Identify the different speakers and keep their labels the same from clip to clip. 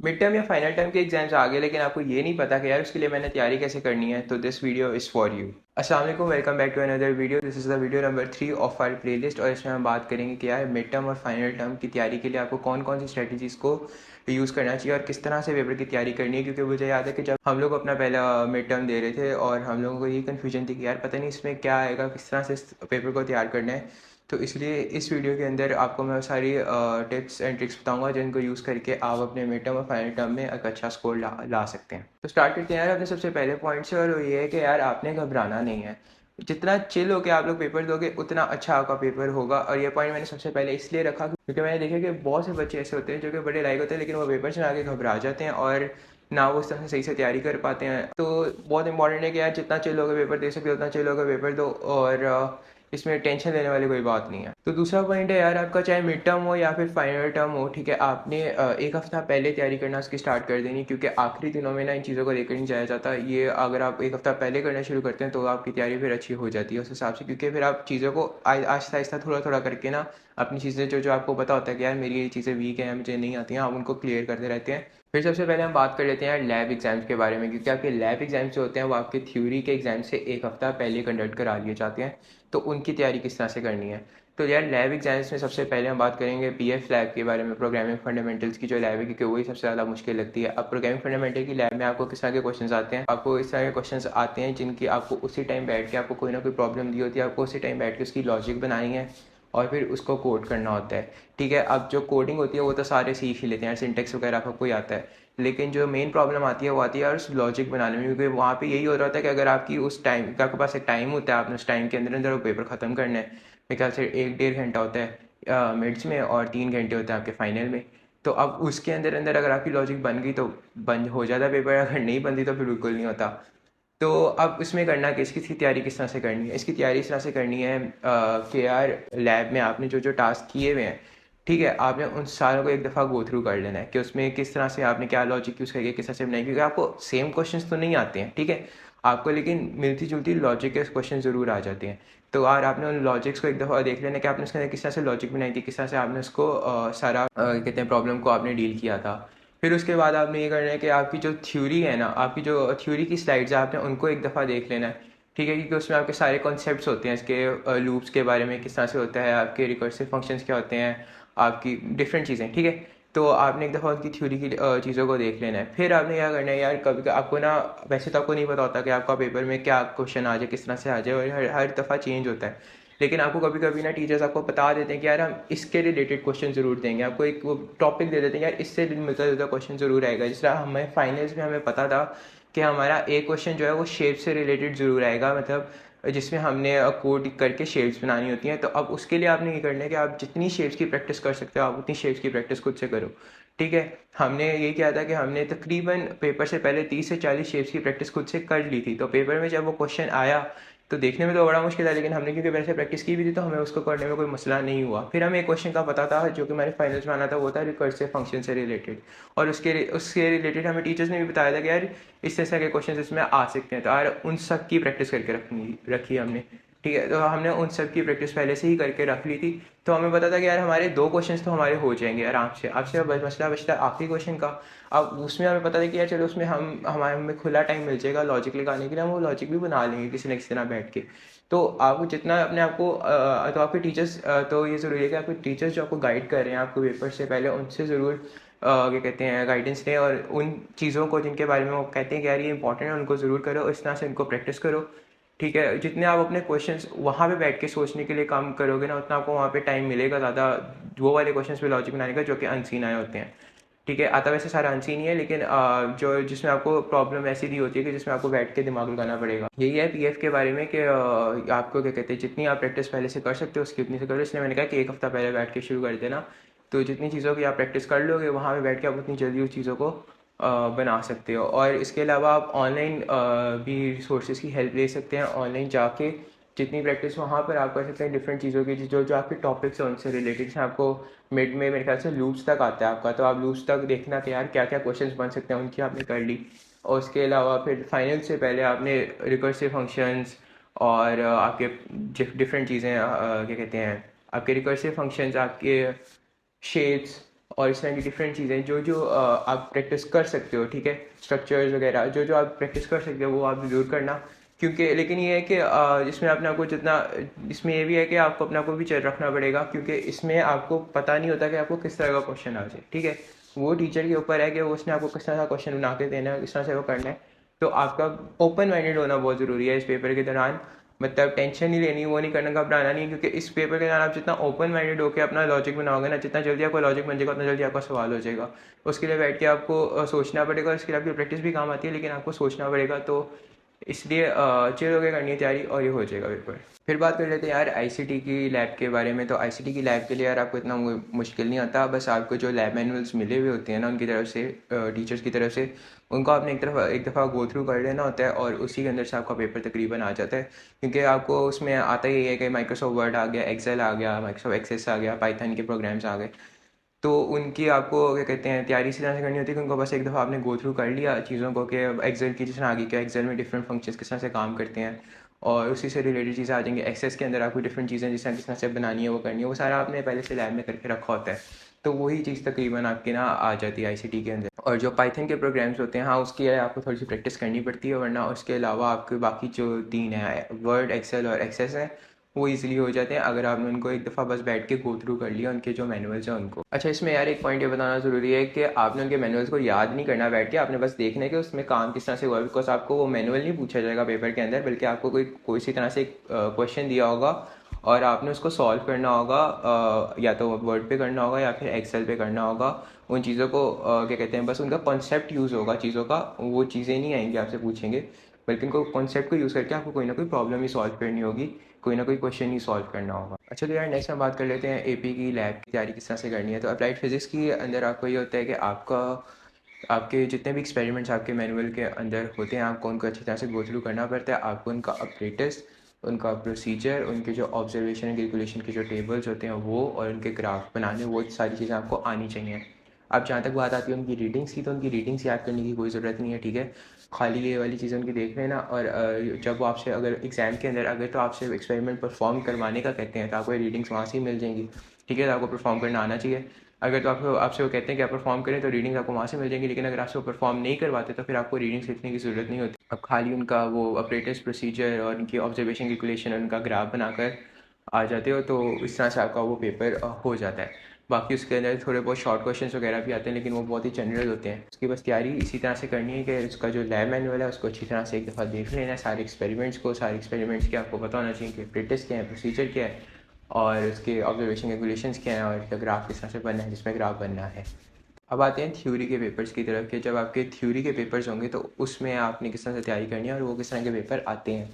Speaker 1: Mid term या final term के exams आ गए, लेकिन आपको ये नहीं पता कि यार उसके लिए मैंने तैयारी कैसे करनी है, तो this video is for you. अस्सलाम वालेकुम, welcome back to another video. This is the video number 3 of our playlist, और इसमें हम बात करेंगे कि यार मिड टर्म और फाइनल टर्म की तैयारी के लिए आपको कौन कौन सी स्ट्रेटजीज़ को यूज़ करना चाहिए और किस तरह से पेपर की तैयारी करनी है। क्योंकि मुझे याद है कि जब हम लोग अपना पहला मिड टर्म दे रहे थे और हम लोगों को ये कन्फ्यूजन थी कि यार पता नहीं इसमें क्या आएगा, किस तरह से इस पेपर को तैयार करना है। तो इसलिए इस वीडियो के अंदर आपको मैं सारी टिप्स एंड ट्रिक्स बताऊंगा जिनको यूज़ करके आप अपने मिड टर्म और फाइनल टर्म में एक अच्छा स्कोर ला सकते हैं। तो स्टार्ट करते हैं यार अपने सबसे पहले पॉइंट से, और वो ये है कि यार आपने घबराना नहीं है। जितना चिल होकर आप लोग पेपर दोगे उतना अच्छा आपका पेपर होगा। और ये पॉइंट मैंने सबसे पहले इसलिए रखा क्योंकि मैंने देखा कि बहुत से बच्चे ऐसे होते हैं जो कि बड़े लाइक होते हैं, लेकिन वो पेपर में आके घबरा जाते हैं और ना वो उस तरह से सही से तैयारी कर पाते हैं। तो बहुत इंपॉर्टेंट है कि यार जितना चिल होकर पेपर दे सके उतना चिल होकर पेपर दो, और इसमें टेंशन लेने वाली कोई बात नहीं है। तो दूसरा पॉइंट है यार, आपका चाहे मिड टर्म हो या फिर फाइनल टर्म हो, ठीक है, आपने एक हफ्ता पहले तैयारी करना उसकी स्टार्ट कर देनी, क्योंकि आखिरी दिनों में ना इन चीज़ों को लेकर नहीं जाया जाता। ये अगर आप एक हफ्ता पहले करना शुरू करते हैं तो आपकी तैयारी फिर अच्छी हो जाती है उस हिसाब से, क्योंकि फिर आप चीज़ों को आहिस्ता आहिस्ता थोड़ा थोड़ा करके ना अपनी चीज़ें जो जो आपको पता होता है कि यार मेरी ये चीज़ें वीक हैं, मुझे नहीं आती हैं, आप उनको क्लियर करते रहते हैं। फिर सबसे पहले हम बात कर लेते हैं लैब एग्जाम्स के बारे में, क्योंकि आपके लैब एग्जाम्स जो होते हैं वो आपके थ्योरी के एग्जाम से एक हफ्ता पहले कंडक्ट करा लिए जाते हैं। तो उनकी तैयारी किस तरह से करनी है। तो यार लैब एग्जाम्स में सबसे पहले हम बात करेंगे पीएफ लैब के बारे में, प्रोग्रामिंग फंडामेंटल्स की जो लैब है, क्योंकि वही सबसे ज़्यादा मुश्किल लगती है। अब प्रोग्रामिंग फंडामेंटल की लैब में आपको किस तरह के क्वेश्चंस आते हैं, आपको इस तरह के क्वेश्चंस आते हैं जिनकी आपको उसी टाइम बैठ के, आपको कोई ना कोई प्रॉब्लम दी होती है, आपको उसी टाइम बैठ के उसकी लॉजिक बनानी है और फिर उसको कोड करना होता है। ठीक है, अब जो कोडिंग होती है वो तो सारे सीख ही लेते हैं, सिंटेक्स वगैरह आपको ही आता है, लेकिन जो मेन प्रॉब्लम आती है वो आती है यार उस लॉजिक बनाने में, क्योंकि वहाँ पे यही हो रहा होता है कि अगर आपकी उस टाइम का आपके पास एक टाइम होता है, आपने उस टाइम के अंदर अंदर वो पेपर ख़त्म करना है। मेरे ख्याल से 1-1.5 घंटा होता है मिड्स में और 3 घंटे होते हैं आपके फाइनल में। तो अब उसके अंदर अंदर अगर आपकी लॉजिक बन गई तो बन हो जाता पेपर, अगर नहीं बनती तो फिर बिल्कुल नहीं होता। तो अब इसमें करना कि इसकी तैयारी किस तरह से करनी है, इसकी तैयारी इस तरह से करनी है कि यार लैब में आपने जो जो टास्क किए हुए हैं, ठीक है, आपने उन सारों को एक दफ़ा गो थ्रू कर लेना है कि उसमें किस तरह से आपने क्या लॉजिक यूज़ करके किस तरह से बनाई, क्योंकि आपको सेम क्वेश्चंस तो नहीं आते हैं, ठीक है, आपको लेकिन मिलती जुलती लॉजिक के क्वेश्चन ज़रूर आ जाते हैं। तो यार आपने उन लॉजिक्स को एक दफ़ा देख लेना कि आपने उसके अंदर किस तरह से लॉजिक बनाई थी, किस तरह से आपने उसको सारा कहते हैं प्रॉब्लम को आपने डील किया था। फिर उसके बाद आपने ये करना है कि आपकी जो थ्योरी है ना, आपकी जो थ्योरी की स्लाइड्स है, आपने उनको एक दफ़ा देख लेना है। ठीक है, क्योंकि उसमें आपके सारे कॉन्सेप्ट्स होते हैं इसके, लूप्स के बारे में किस तरह से होता है, आपके रिकर्सिव फंक्शंस क्या होते हैं, आपकी डिफरेंट चीज़ें, ठीक है। तो आपने एक दफ़ा उनकी थ्योरी की चीज़ों को देख लेना है। फिर आपने क्या करना है यार, कभी आपको ना, वैसे तो आपको नहीं पता होता कि आपका पेपर में क्या क्वेश्चन आ जाए, किस तरह से आ जाए, और हर दफ़ा चेंज होता है। लेकिन आपको कभी कभी ना टीचर्स आपको बता देते हैं कि यार हम इसके रिलेटेड क्वेश्चन ज़रूर देंगे, आपको एक वो टॉपिक दे देते हैं यार इससे मिलता जुलता क्वेश्चन ज़रूर आएगा। जिस तरह हमें फाइनल्स में हमें पता था कि हमारा एक क्वेश्चन जो है वो शेप से रिलेटेड ज़रूर आएगा, मतलब जिसमें हमने कोड करके शेप्स बनानी होती हैं। तो अब उसके लिए आपने ये करना है कि आप जितनी शेप्स की प्रैक्टिस कर सकते हो आप उतनी शेप्स की प्रैक्टिस खुद से करो। ठीक है, हमने ये किया था कि हमने तकरीबन पेपर से पहले 30 से 40 शेप्स की प्रैक्टिस खुद से कर ली थी। तो पेपर में जब वो क्वेश्चन आया तो देखने में तो बड़ा मुश्किल था, लेकिन हमने क्योंकि पहले से प्रैक्टिस की भी थी तो हमें उसको करने में कोई मसला नहीं हुआ। फिर हमें एक क्वेश्चन का पता था जो कि मैंने फाइनल्स में आना था, वो था रिकर्सिव फंक्शन से रिलेटेड, और उसके रिलेटेड हमें टीचर्स ने भी बताया था कि यार इस तरह के क्वेश्चन इसमें आ सकते हैं। तो यार उन सब की प्रैक्टिस करके रखी हमने। ठीक है, तो हमने उन सब की प्रैक्टिस पहले से ही करके रख ली थी। तो हमें पता था कि यार हमारे 2 क्वेश्चंस तो हमारे हो जाएंगे आराम से। अब से मसला बचता आखिरी क्वेश्चन का। अब उसमें हमें पता था कि यार चलो उसमें हमें खुला टाइम मिल जाएगा लॉजिक लगाने के लिए, हम वो लॉजिक भी बना लेंगे किसी न किसी तरह बैठ के। तो आपको जितना अपने आप को तो आपके टीचर्स, तो ये ज़रूरी है कि आपके टीचर्स जो आपको गाइड कर रहे हैं आपको पेपर से पहले, उनसे ज़रूर क्या कहते हैं गाइडेंस लें, और उन चीज़ों को जिनके बारे में वो कहते हैं कि यार ये इंपॉर्टेंट है उनको ज़रूर करो, इस तरह से इनको प्रैक्टिस करो। ठीक है, जितने आप अपने क्वेश्चंस वहाँ पे बैठ के सोचने के लिए काम करोगे ना, उतना आपको वहाँ पे टाइम मिलेगा ज़्यादा वो वाले क्वेश्चंस पे लॉजिक बनाने का जो कि अनसीन आए होते हैं। ठीक है, आता वैसे सारा अनसीन ही है, लेकिन जो जिसमें आपको प्रॉब्लम ऐसी दी होती है कि जिसमें आपको बैठ के दिमाग लगाना पड़ेगा। यही है पीएफ के बारे में कि आपको क्या कहते हैं जितनी आप प्रैक्टिस पहले से कर सकते हो उसकी उतनी से करो। इसलिए मैंने कहा कि एक हफ्ता पहले बैठ के शुरू कर देना। तो जितनी चीज़ों की आप प्रैक्टिस कर लोगे वहाँ पे बैठ के आप उतनी जल्दी उस चीज़ों को बना सकते हो। और इसके अलावा आप ऑनलाइन भी रिसोर्सेज की हेल्प ले सकते हैं। ऑनलाइन जाके जितनी प्रैक्टिस वहाँ पर आप कर सकते हैं डिफरेंट चीज़ों की, जो जो आपके टॉपिक्स हैं उनसे रिलेटेड हैं। आपको मिड में मेरे ख्याल से लूप्स तक आता है आपका, तो आप लूप्स तक देखना कि यार क्या क्या क्वेश्चंस बन सकते हैं, उनकी आपने कर ली। और उसके अलावा फिर फाइनल से पहले आपने रिकर्सिव फंक्शंस और आपके डिफरेंट चीज़ें क्या कहते हैं, आपके रिकर्सिव फंक्शंस, आपके शेप्स और इस तरह की डिफरेंट चीज़ें जो जो आप प्रैक्टिस कर सकते हो, ठीक है, स्ट्रक्चर्स वगैरह जो जो आप प्रैक्टिस कर सकते हो वो आप ज़रूर करना। क्योंकि लेकिन ये है कि इसमें अपने आप को जितना, इसमें ये भी है कि आपको अपने आप को भी चेक रखना पड़ेगा, क्योंकि इसमें आपको पता नहीं होता कि आपको किस तरह का क्वेश्चन आ जाए, ठीक है। वो टीचर के ऊपर है कि वो उसने आपको किस तरह का क्वेश्चन बना के देना है, किस तरह से वो करना है। तो आपका ओपन माइंडेड होना बहुत ज़रूरी है इस पेपर के दौरान। मतलब टेंशन नहीं लेनी, वो नहीं करना, घबराना नहीं, क्योंकि इस पेपर के दौरान आप जितना ओपन माइंडेड होकर अपना लॉजिक बनाओगे ना, जितना जल्दी आपका लॉजिक बन जाएगा उतना जल्दी आपका सवाल हो जाएगा। उसके लिए बैठ के आपको सोचना पड़ेगा, उसके लिए आपकी प्रैक्टिस भी काम आती है, लेकिन आपको सोचना पड़ेगा। तो इसलिए चिल होकर करनी है तैयारी और ये हो जाएगा पेपर। फिर बात कर लेते हैं यार आईसीटी की लैब के बारे में। तो आईसीटी की लैब के लिए यार आपको इतना मुश्किल नहीं आता, बस आपको जो लैब मैनुअल्स मिले हुए होते हैं ना उनकी तरफ से, टीचर्स की तरफ से, उनको आपने एक दफ़ा गो थ्रू कर लेना होता है और उसी के अंदर से आपका पेपर तकरीबन आ जाता है। क्योंकि आपको उसमें आता ही है कि माइक्रोसॉफ्ट वर्ड आ गया, एक्सेल आ गया, माइक्रोसॉफ्ट एक्सेस आ गया, पाइथन के प्रोग्राम्स आ गए। तो उनकी आपको क्या कहते हैं तैयारी इसी तरह से करनी होती है कि उनको बस एक दफ़ा आपने गो थ्रू कर लिया चीज़ों को कि एक्सेल की जिस तरह आगे क्या, एक्सेल में डिफरेंट फंक्शंस किस तरह से काम करते हैं, और उसी से रिलेटेड चीज़ें आ जाएंगी। एक्सेस के अंदर आपको डिफरेंट चीज़ें जिस तरह किस तरह से बनानी है वो करनी है, वो सारा आपने पहले से लैब में करके रखा होता है। तो वही चीज़ तकरीबन आपके ना आ जाती है आईसीटी के अंदर। और जो पाइथन के प्रोग्राम्स होते हैं, हाँ, उसकी आपको थोड़ी सी प्रैक्टिस करनी पड़ती है, वरना उसके अलावा आपके बाकी जो तीन है, वर्ड, एक्सेल और एक्सेस है, वो इजीली हो जाते हैं अगर आपने उनको एक दफ़ा बस बैठ के गो थ्रू कर लिया उनके जो मैनुअल्स हैं उनको। अच्छा, इसमें यार एक पॉइंट ये बताना ज़रूरी है कि आपने उनके मैनुअल्स को याद नहीं करना बैठ के, आपने बस देखना है कि उसमें काम किस तरह से हुआ है। बिकॉज आपको वो मैनुअल नहीं पूछा जाएगा पेपर के अंदर, बल्कि आपको कोई सी तरह से क्वेश्चन दिया होगा और आपने उसको सॉल्व करना होगा, या तो वर्ड पे करना होगा या फिर एक्सेल पे करना होगा। उन चीज़ों को क्या कहते हैं, बस उनका कॉन्सेप्ट यूज़ होगा चीज़ों का, वो चीज़ें नहीं आएंगी आपसे पूछेंगे, बल्कि उनको कॉन्सेप्ट को यूज़ करके आपको कोई ना कोई प्रॉब्लम ही सॉल्व करनी होगी, कोई ना कोई क्वेश्चन ही सॉल्व करना होगा। अच्छा, तो यार नेक्स्ट हम बात कर लेते हैं एपी की लैब की तैयारी किस तरह से करनी है। तो अप्लाइड फिजिक्स के अंदर आपको ये होता है कि आपके जितने भी एक्सपेरिमेंट्स आपके मैनुअल के अंदर होते हैं, आपको उनको अच्छी तरह से गो थ्रू करना पड़ता है। आपको उनका अपडेटस, उनका प्रोसीजर, उनके जो ऑब्जर्वेशन कैलकुलेशन के जो टेबल्स होते हैं वो, और उनके ग्राफ बनाने, वो सारी चीज़ें आपको आनी चाहिए। अब जहाँ तक बात आती है उनकी रीडिंग्स की, तो उनकी रीडिंग्स याद करने की कोई ज़रूरत नहीं है, ठीक है। खाली ये वाली चीज़ें उनकी देख लेना, और जब वो आपसे अगर एग्ज़ाम के अंदर अगर तो आपसे एक्सपेरिमेंट परफॉर्म करवाने का कहते हैं तो आपको रीडिंग्स वहाँ से ही मिल जाएंगी, ठीक है। तो आपको परफॉर्म करना आना चाहिए। अगर तो आपको आपसे वो कहते हैं कि आप परफॉर्म करें तो रीडिंग्स आपको वहाँ से मिल जाएंगी, लेकिन अगर आपसे वो परफॉर्म नहीं करवाते तो फिर आपको रीडिंग्स लिखने की ज़रूरत नहीं होती। अब खाली उनका वो ऑपरेटर्स प्रोसीजर और उनकी ऑब्जर्वेशन कैलकुलेशन, उनका ग्राफ बनाकर आ जाते हो, तो इस तरह से आपका वो पेपर हो जाता है। बाकी उसके अंदर थोड़े बहुत शॉर्ट क्वेश्चंस वगैरह भी आते हैं, लेकिन वो बहुत ही जनरल होते हैं। उसकी बस तैयारी इसी तरह से करनी है कि उसका जो लैब मैनुअल है उसको अच्छी तरह से एक दफ़ा देख लेना है, सारे एक्सपेरिमेंट्स को, सारे एक्सपेरिमेंट्स के आपको पता होना चाहिए कि प्रैक्टिस क्या है, प्रोसीजर क्या है, और उसके ऑब्जर्वेशन कैलकुलेशंस क्या है, और इसका ग्राफ किस तरह से बनना है, जिसमें ग्राफ बनना है। अब आते हैं थ्योरी के पेपर्स की तरफ के। जब आपके थ्योरी के पेपर्स होंगे तो उसमें आपने किस तरह से तैयारी करनी है और वो किस तरह के पेपर आते हैं।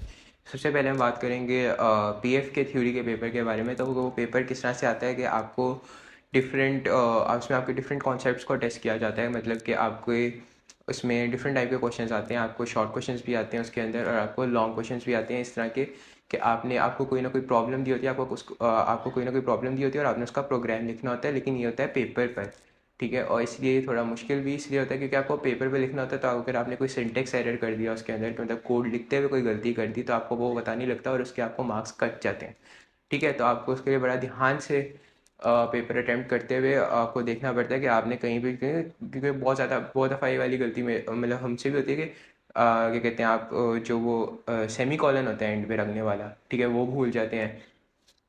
Speaker 1: सबसे पहले हम बात करेंगे पीएफ के थ्योरी के पेपर के बारे में। तो वो पेपर किस तरह से आता है कि आपको डिफरेंट उसमें आपके डिफरेंट कॉन्सेप्ट्स को टेस्ट किया जाता है। मतलब कि आपको उसमें डिफरेंट टाइप के क्वेश्चंस आते हैं, आपको शॉर्ट क्वेश्चंस भी आते हैं उसके अंदर, और आपको लॉन्ग क्वेश्चंस भी आते हैं इस तरह के कि आपको कोई ना कोई प्रॉब्लम दी होती है, आपको कोई ना कोई प्रॉब्लम दी होती है और आपने उसका प्रोग्राम लिखना होता है, लेकिन ये होता है पेपर पर, ठीक है। और इसलिए ये थोड़ा मुश्किल भी इसलिए होता है क्योंकि आपको पेपर पे लिखना होता है। तो अगर आपने कोई सिंटेक्स एरर कर दिया उसके अंदर, कि मतलब कोड लिखते हुए कोई गलती कर दी, तो आपको वो पता नहीं लगता और उसके आपको मार्क्स कट जाते हैं, ठीक है। तो आपको उसके लिए बड़ा ध्यान से पेपर अटैम्प्ट करते हुए आपको देखना पड़ता है कि आपने कहीं भी, क्योंकि बहुत दफ़ा ये वाली गलती में मतलब हमसे भी होती है कि क्या कहते हैं आप जो वो सेमी कॉलन होता है एंड पे रखने वाला, ठीक है, वो भूल जाते हैं।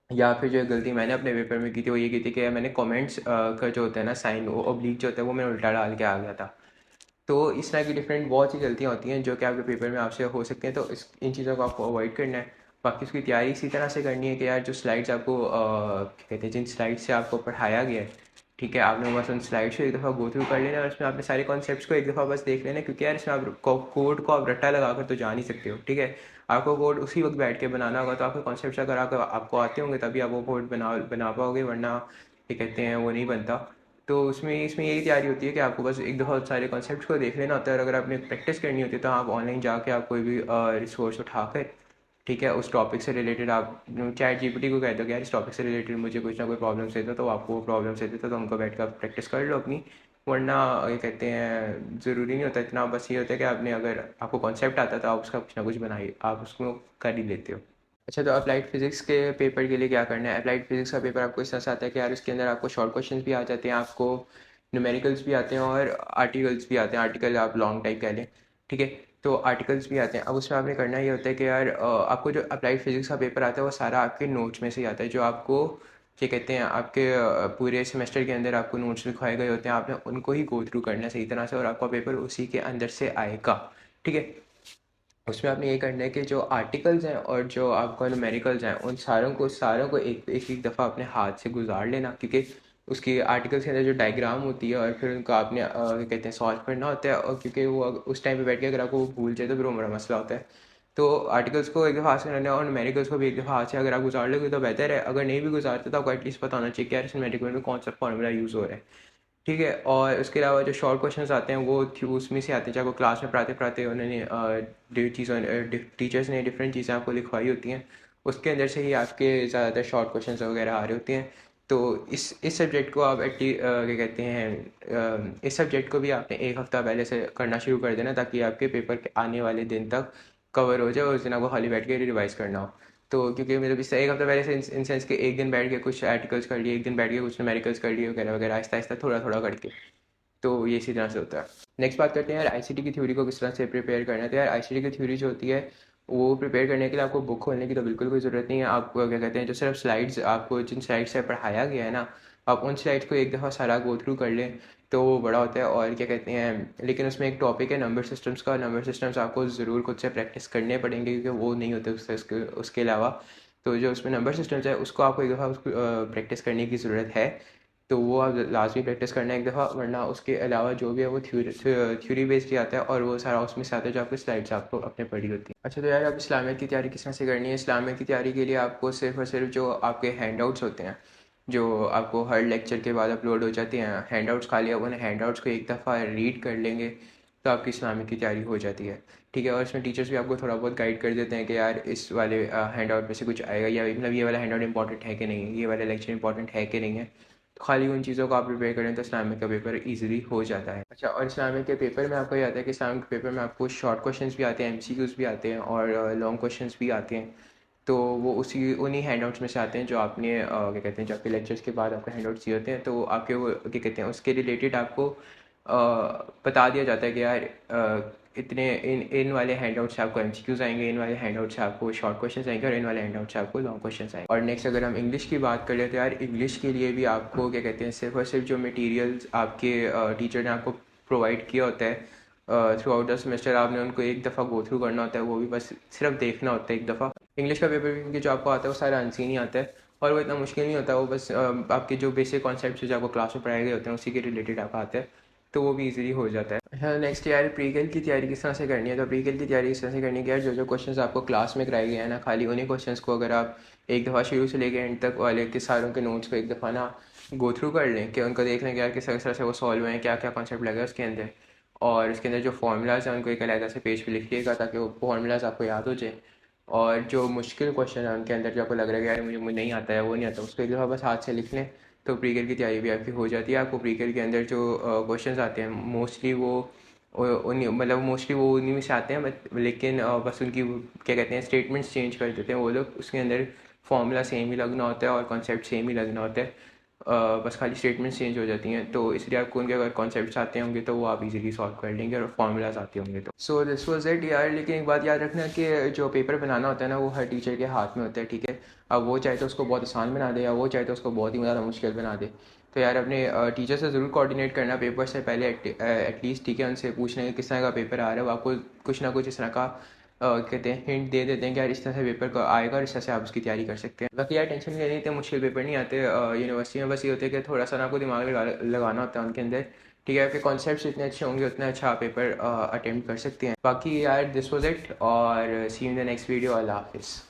Speaker 1: या फिर जो गलती मैंने अपने पेपर में की थी वो ये की थी कि मैंने कमेंट्स का जो होता है ना साइन, वो ऑब्लिक जो होता है वो मैंने उल्टा डाल के आ गया था। तो इस तरह की डिफरेंट बहुत सी गलतियाँ होती हैं जो कि आपके पेपर में आपसे हो सकती हैं। तो इन चीज़ों को आपको अवॉइड करना है। बाकी उसकी तैयारी इसी तरह से करनी है कि यार जो स्लाइड्स आपको क्या कहते हैं, जिन स्लाइड्स से आपको पढ़ाया गया है, ठीक है, आपने बस उन स्लाइड्स को एक दफ़ा गो थ्रू कर लेना है और उसमें आपने सारे कॉन्सेप्ट्स को एक दफ़ा बस देख लेना है। क्योंकि यार इसमें आप कोड को आप रट्टा लगा कर तो जा नहीं सकते हो, ठीक है। आपको कोड उसी वक्त बैठ के बनाना होगा। तो आपके कॉन्सेप्ट्स अगर आपको आते होंगे तभी आप वो कोड बना पाओगे, वरना ये कहते हैं वो नहीं बनता। तो इसमें यही तैयारी होती है कि आपको बस एक दफ़ा सारे कॉन्सेप्ट्स को देख लेना होता है, और अगर आपने प्रैक्टिस करनी होती है तो आप ऑनलाइन जाके आप कोई भी रिसोर्स उठाकर, ठीक है, उस टॉपिक से रिलेटेड आप चैट जीपीटी को कह दो कि यार इस टॉपिक से रिलेटेड मुझे कुछ ना कोई प्रॉब्लम्स देता, तो आपको वो प्रॉब्लम्स देते तो उनको बैठ कर प्रैक्टिस कर लो अपनी। वरना ये कहते हैं ज़रूरी नहीं होता इतना, बस ये होता है कि आपने अगर आपको कॉन्सेप्ट आता है तो आप उसका कुछ ना कुछ बनाइए, आप उसको कर ही लेते हो। अच्छा, तो अप्लाइड फिज़िक्स के पेपर के लिए क्या करना है? अप्लाइड फिज़िक्स का पेपर आपको इस तरह से आता है कि यार उसके अंदर आपको शॉर्ट क्वेश्चंस भी आ जाते हैं, आपको न्यूमेरिकल्स भी आते हैं और आर्टिकल्स भी आते हैं। आर्टिकल आप लॉन्ग टाइप कह लें, ठीक है? तो आर्टिकल्स भी आते हैं। अब उसमें आपने करना ये होता है कि यार आपको जो अप्लाइड फिज़िक्स का पेपर आता है वो सारा आपके नोट्स में से ही आता है, जो आपको क्या कहते हैं, आपके पूरे सेमेस्टर के अंदर आपको नोट्स लिखवाए गए होते हैं, आपने उनको ही गो थ्रू करना है सही तरह से और आपका पेपर उसी के अंदर से आएगा, ठीक है? उसमें आपने ये करना है कि जो आर्टिकल्स हैं और जो आपका न्यूमेरिकल्स हैं उन सारों को एक एक दफ़ा अपने हाथ से गुजार लेना, क्योंकि उसकी आर्टिकल्स के अंदर जो डायग्राम होती है और फिर उनको आपने क्या कहते हैं सॉल्व करना होता है, और क्योंकि वो उस टाइम पे बैठ के अगर आपको वो भूल जाए तो फिर वो बड़ा मसला होता है। तो आर्टिकल्स को एक दफ़ा हाथ से करना है और न्यूमेरिकल्स को भी एक दफ़ा हाथ से अगर आप गुजार लोगे तो बेहतर है। अगर नहीं भी गुजारते तो आपको एटलीस्ट पता होना चाहिए कि यार इस न्यूमेरिकल में कौन सा फॉर्मूला यूज़ हो रहा है, ठीक है? और उसके अलावा जो शॉर्ट क्वेश्चंस आते हैं वो उसमें से आते हैं, चाहे वो क्लास में पढ़ाते पढ़ाते उन्होंने टीचर्स ने डिफरेंट चीज़ें आपको लिखवाई होती हैं, उसके अंदर से ही आपके ज़्यादातर शॉर्ट क्वेश्चंस वगैरह आ रहे होते हैं। तो इस सब्जेक्ट को आप क्या कहते हैं, इस सब्जेक्ट को भी आपने एक हफ़्ता पहले से करना शुरू कर देना, ताकि आपके पेपर के आने वाले दिन तक कवर हो जाए और उस दिन आपको खाली बैठ के रिवाइज़ करना हो। तो क्योंकि मेरे भी एक हफ्ता पहले से इन सेंस के एक दिन बैठ के कुछ आर्टिकल्स कर लिए, एक दिन बैठ के कुछ न्यूमेरिकल्स कर लिए वगैरह वगैरह, आहिस्ता आहिस्ता थोड़ा थोड़ा करके। तो ये इसी तरह से होता है। नेक्स्ट बात करते हैं यार आईसीटी की थ्योरी को किस तरह से प्रिपेयर करना है। तो यार आईसीटी की थ्योरी जो होती है वो प्रिपेयर करने के लिए आपको बुक खोलने की तो बिल्कुल कोई ज़रूरत नहीं है। आप क्या कहते हैं, जो सिर्फ स्लाइड्स आपको जिन स्लाइड्स से पढ़ाया गया है ना, आप उन स्लाइड्स को एक दफ़ा सारा गो थ्रू कर लें तो वो बड़ा होता है। और क्या कहते हैं, लेकिन उसमें एक टॉपिक है नंबर सिस्टम्स का। नंबर सिस्टम्स आपको ज़रूर खुद से प्रैक्टिस करने पड़ेंगे क्योंकि वो नहीं होते उसके अलावा। तो जो उसमें नंबर सिस्टम्स है उसको आपको एक दफ़ा उसको प्रैक्टिस करने की ज़रूरत है। तो वो आप लाजमी प्रैक्टिस करना है एक दफ़ा, वरना उसके अलावा जो भी है वो थ्योरी बेस्ड ही आता है और वो सारा उसमें से आता है जो आपकी स्लाइड्स आपको अपने पढ़ी होती है। अच्छा, तो यार अब इस्लामियत की तैयारी किस तरह से करनी है? इस्लामियत की तैयारी के लिए आपको सिर्फ और सिर्फ जो आपके हैंडआउट्स होते हैं, जो आपको हर लेक्चर के बाद अपलोड हो जाते हैं हैंडआउट्स, खाली आप उन हैंडआउट्स को एक दफ़ा रीड कर लेंगे तो आपकी इस्लामिक की तैयारी हो जाती है, ठीक है? और इसमें टीचर्स भी आपको थोड़ा बहुत गाइड कर देते हैं कि यार इस वाले हैंडआउट में से कुछ आएगा, या मतलब ये वाला हैंडआउट इंपॉर्टेंट है कि नहीं है, ये वाला लेक्चर इंपॉर्टेंट है कि नहीं है। तो खाली उन चीज़ों को आप प्रिपेयर करें तो इस्लामिक का पेपर इजीली हो जाता है। अच्छा, और इस्लामिक के पेपर में आपको ये आता है कि इस्लामिक के पेपर में आपको शॉर्ट क्वेश्चंस भी आते हैं, एमसीक्यूज़ भी आते हैं और लॉन्ग क्वेश्चंस भी आते हैं। तो वो उसी उन्हीं हैंडआउट्स में से आते हैं जो आपने क्या कहते हैं, जो आपके लेक्चर्स के बाद आपको हैंडआउट्स दिए होते हैं, तो आपके वो क्या कहते हैं उसके रिलेटेड आपको बता दिया जाता है कि यार इतने इन इन वाले हैंडआउट से आपको एमसीक्यूज़ आएंगे, इन वाले हैंडआउट से आपको शॉर्ट क्वेश्चंस आएंगे और इन वाले हैंडआउट से आपको लॉन्ग क्वेश्चंस आएंगे। और नेक्स्ट अगर हम इंग्लिश की बात कर ले तो यार इंग्लिश के लिए भी आपको क्या कहते हैं, सिर्फ और सिर्फ जो मटेरियल्स आपके टीचर ने आपको प्रोवाइड किया होता है थ्रू आउट द सेमेस्टर, आपने उनको एक दफ़ा गो थ्रू करना होता है, वो भी बस सिर्फ देखना होता है एक दफ़ा। इंग्लिश का पेपर भी क्योंकि जो आपको आता है वो सारा अनसीन ही आता है और वो इतना मुश्किल नहीं होता, वो बस आपके जो बेसिक कॉन्सेप्ट जो आपको क्लास में पढ़ाए गए होते हैं उसी के रिलेटेड आपका आता है, तो वो भी इजीली हो जाता है। हाँ, नेक्स्ट यार प्रीकेल की तैयारी किस तरह से करनी है? तो प्रीकेल की तैयारी इस तरह से करनी है कि यार जो जो क्वेश्चंस आपको क्लास में कराए गए हैं ना, खाली उन्हीं क्वेश्चंस को अगर आप एक दफ़ा शुरू से लेकर एंड तक वाले के सारों के नोट्स को एक दफ़ा ना गो थ्रू कर लें, कि उनको देख लें कि यार किस तरह से वो सॉल्व हुए हैं, क्या क्या कॉन्सेप्ट लगे उसके अंदर, और उसके अंदर जो फार्मूलाज हैं उनको एक अलग से पेज पे लिखिएगा ताकि वो फार्मूलाज आपको याद हो जाए। और जो मुश्किल क्वेश्चन है उनके अंदर जो आपको लग रहा है कि यार मुझे नहीं आता है, वो नहीं आता, उसको एक दफ़ा बस हाथ से लिख लें तो प्रीकेल की तैयारी भी आपकी हो जाती है। आपको प्रीकेल के अंदर जो क्वेश्चंस आते हैं मोस्टली वो उन्हीं मतलब मोस्टली वो उन्हीं में से आते हैं, लेकिन बस उनकी क्या कहते हैं स्टेटमेंट्स चेंज कर देते हैं वो लोग, उसके अंदर फार्मूला सेम ही लगना होता है और कॉन्सेप्ट सेम ही लगना होता है, बस खाली स्टेटमेंट्स चेंज हो जाती हैं। तो इसलिए आपको उनके अगर कॉन्सेप्ट्स आते होंगे तो वो आप इजीली सॉल्व कर लेंगे और फार्मूलाज आते होंगे तो। सो दिस वाज इट यार। लेकिन एक बात याद रखना कि जो पेपर बनाना होता है ना वो हर टीचर के हाथ में होता है, ठीक है? अब वो चाहे तो उसको बहुत आसान बना दे या वो चाहे तो उसको बहुत ही ज़्यादा मुश्किल बना दे। तो यार अपने टीचर से ज़रूर कोऑर्डिनेट करना पेपर से पहले एटलीस्ट, ठीक है? उनसे पूछना कि किस तरह का पेपर आ रहा है, वो आपको कुछ ना कुछ इस तरह का कहते हैं हिंट दे देते हैं कि यार इस तरह से पेपर का आएगा और इस तरह से आप उसकी तैयारी कर सकते हैं। बाकी यार टेंशन नहीं लेते, मुश्किल पेपर नहीं आते यूनिवर्सिटी में, बस ये होता है कि थोड़ा सा ना आपको दिमाग लगाना होता है उनके अंदर, ठीक है? आपके कॉन्सेप्ट्स जितने अच्छे होंगे उतना अच्छा पेपर अटेम्प्ट कर सकते हैं। बाकी यार दिस वाज इट और see you in the next video. अल्लाह हाफिज़।